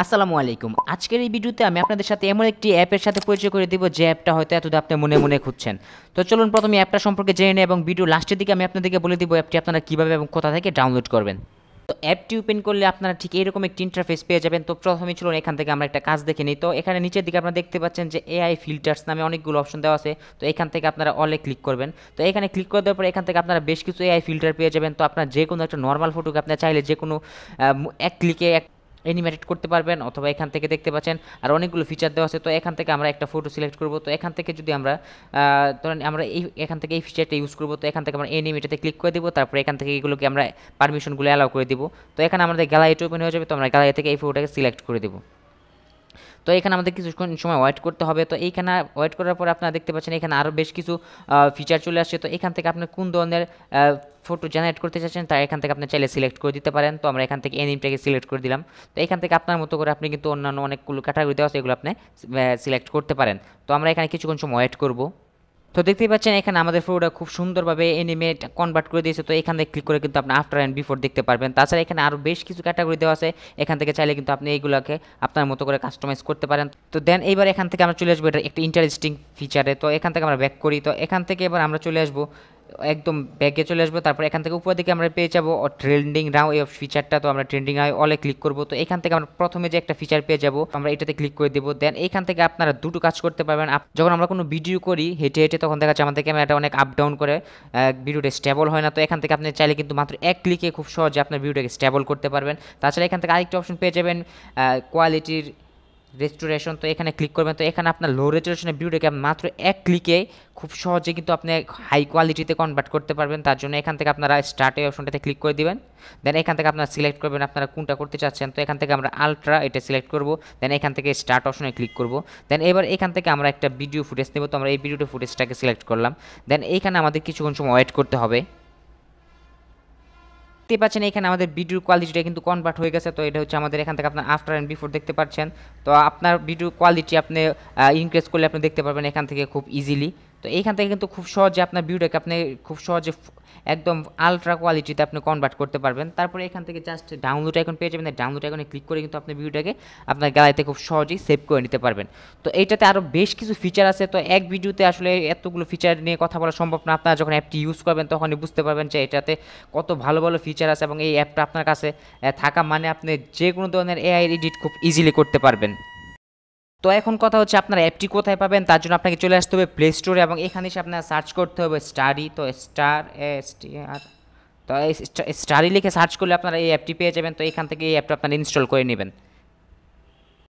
আসসালামু আলাইকুম। আজকের এই ভিডিওতে আমি আপনাদের সাথে এমন একটি অ্যাপের সাথে পরিচয় করে দিব যে অ্যাপটা হয়তো এতদিন আপনি মনে মনে খুঁজছেন। তো চলুন প্রথমে অ্যাপটা সম্পর্কে জেনে নিই এবং ভিডিও লাস্টের দিকে আমি আপনাদেরকে বলে দিব অ্যাপটি আপনারা কীভাবে এবং কোথা থেকে ডাউনলোড করবেন। তো অ্যাপটি ওপেন করলে আপনারা ঠিক এরকম একটি ইন্টারফেস পেয়ে যাবেন। তো প্রথমে চলুন এখান থেকে আমরা একটা কাজ দেখে নিই। তো এখানে নিচের দিকে আপনারা দেখতে পাচ্ছেন যে এআই ফিল্টার্স নামে অনেকগুলো অপশন দেওয়া আছে। তো এখান থেকে আপনারা অলে ক্লিক করবেন। তো এখানে ক্লিক করে দেওয়ার পরে এখান থেকে আপনারা বেশ কিছু এআই ফিল্টার পেয়ে যাবেন। তো আপনার যে কোনো একটা নর্মাল ফটোকে আপনার চাইলে যে কোনো এক ক্লিকে অ্যানিমেটেড করতে পারবেন, অথবা এখান থেকে দেখতে পাচ্ছেন আর অনেকগুলো ফিচার দেওয়া আছে। তো এখান থেকে আমরা একটা ফটো সিলেক্ট করব। তো এখান থেকে যদি আমরা ধরেন আমরা এখান থেকে এই ফিচারটা ইউজ করব, তো এখান থেকে আমরা অ্যানিমেটেতে ক্লিক করে দেবো। তারপরে এখান থেকে এগুলোকে আমরা পারমিশনগুলো অ্যালাউ করে দিব। তো এখানে আমাদের গ্যালারিটা ওপেন হয়ে যাবে। তো আমরা গ্যালারি থেকে এই ফটোটাকে সিলেক্ট করে দেবো। তো এখানে আমাদের কিছুক্ষণ সময় ওয়েট করতে হবে। তো এইখানে ওয়েট করার পর আপনারা দেখতে পাচ্ছেন এখানে আরও বেশ কিছু ফিচার চলে আসছে। তো এখান থেকে আপনি কোন ধরনের ফটো জেনারেট করতে চাচ্ছেন তা এখান থেকে আপনি চাইলে সিলেক্ট করে দিতে পারেন। তো আমরা এখান থেকে অ্যানিমটাকে সিলেক্ট করে দিলাম। তো এখান থেকে আপনার মতো করে আপনি কিন্তু অন্যান্য অনেকগুলো ক্যাটাগরি দেওয়া আছে, এগুলো আপনি সিলেক্ট করতে পারেন। তো আমরা এখানে কিছুক্ষণ সময় ওয়েট করব। তো দেখতেই পাচ্ছেন এখানে আমাদের ফটোটা খুব সুন্দরভাবে অ্যানিমেট কনভার্ট করে দিয়েছে। তো এখানে ক্লিক করে কিন্তু আপনি আফটার অ্যান্ড বিফোর দেখতে পারবেন। তাছাড়া এখানে আরও বেশ কিছু ক্যাটাগরি দেওয়া আছে, এখান থেকে চাইলে কিন্তু আপনি এইগুলোকে আপনার মতো করে কাস্টমাইজ করতে পারেন। তো দেন এইবার এখান থেকে আমরা চলে আসবো এটা একটা ইন্টারেস্টিং ফিচারে। তো এখান থেকে আমরা ব্যাক করি। তো এখান থেকে এবার আমরা চলে আসবো একদম ব্যাগে চলে আসবো। তারপর এখান থেকে উপর দিকে আমরা পেয়ে যাবো ট্রেন্ডিং নাও এই ফিচারটা। তো আমরা ট্রেন্ডিং নাও অলে ক্লিক করব। তো এখান থেকে আমরা প্রথমে যে একটা ফিচার পেয়ে যাবো আমরা এটাতে ক্লিক করে দেবো। দেন এইখান থেকে আপনারা দুটো কাজ করতে পারবেন। যখন আমরা কোনো ভিডিও করি হেঁটে হেঁটে, তখন দেখা যাচ্ছে আমাদের ক্যামেরাটা অনেক আপ ডাউন করে, ভিডিওটা স্টেবল হয় না। তো এখান থেকে আপনি চাইলে কিন্তু মাত্র এক ক্লিকে খুব সহজে আপনার ভিডিওটাকে স্টেবল করতে পারবেন। তাছাড়া এখান থেকে আরেকটা অপশন পেয়ে যাবেন কোয়ালিটির রেস্টোরেশন। তো এখানে ক্লিক করবেন। তো এখানে আপনার লো রেজুলেশনের ভিডিওটাকে মাত্র এক ক্লিকে খুব সহজে কিন্তু আপনি হাই কোয়ালিটিতে কনভার্ট করতে পারবেন। তার জন্য এখান থেকে আপনারা স্টার্ট এই অপশনটাতে ক্লিক করে দিবেন। দেন এখান থেকে আপনারা সিলেক্ট করবেন আপনারা কোনটা করতে চাচ্ছেন। তো এখান থেকে আমরা আলট্রা এটা সিলেক্ট করব। দেন এখান থেকে স্টার্ট অপশনে ক্লিক করব। দেন এবার এখান থেকে আমরা একটা ভিডিও ফুটেজ নেব। তো আমরা এই ভিডিওটা ফুটেজটাকে সিলেক্ট করলাম। দেন এইখানে আমাদের কিছুক্ষণ সময় ওয়েট করতে হবে। দেখতে পাচ্ছেন এখানে আমাদের ভিডিও কোয়ালিটিটা কিন্তু কনভার্ট হয়ে গেছে। তো এটা হচ্ছে আমাদের এখান থেকে আপনার আফটার অ্যান্ড বিফোর দেখতে পাচ্ছেন। তো আপনার ভিডিও কোয়ালিটি আপনি ইনক্রিজ করলে আপনি দেখতে পারবেন এখান থেকে খুব ইজিলি। তো এইখান থেকে কিন্তু খুব সহজে আপনার ভিডিওটাকে আপনি খুব সহজে একদম আলট্রা কোয়ালিটিতে আপনি কনভার্ট করতে পারবেন। তারপরে এখান থেকে জাস্ট ডাউনলোড আইকন পেয়ে যাবেন। ডাউনলোড আইকনে ক্লিক করে কিন্তু আপনি ভিডিওটাকে আপনার গ্যালারিতে খুব সহজেই সেভ করে নিতে পারবেন। তো এইটাতে আরও বেশ কিছু ফিচার আছে। তো এক ভিডিওতে আসলে এতগুলো ফিচার নিয়ে কথা বলা সম্ভব না। আপনারা যখন অ্যাপটি ইউজ করবেন তখনই বুঝতে পারবেন যে এটাতে কত ভালো ভালো ফিচার আছে, এবং এই অ্যাপটা আপনার কাছে থাকা মানে আপনি যে কোনো ধরনের এআই এডিট খুব ইজিলি করতে পারবেন। তো এখন কথা হচ্ছে আপনারা অ্যাপটি কোথায় পাবেন। তার জন্য আপনাকে চলে আসতে হবে প্লে স্টোরে, এবং এখানে এসে আপনারা সার্চ করতে হবে স্টাডি। তো STAR, তো এই স্টাডি লিখে সার্চ করলে আপনারা এই অ্যাপটি পেয়ে যাবেন। তো এখান থেকে এই অ্যাপটা আপনারা ইনস্টল করে নেবেন।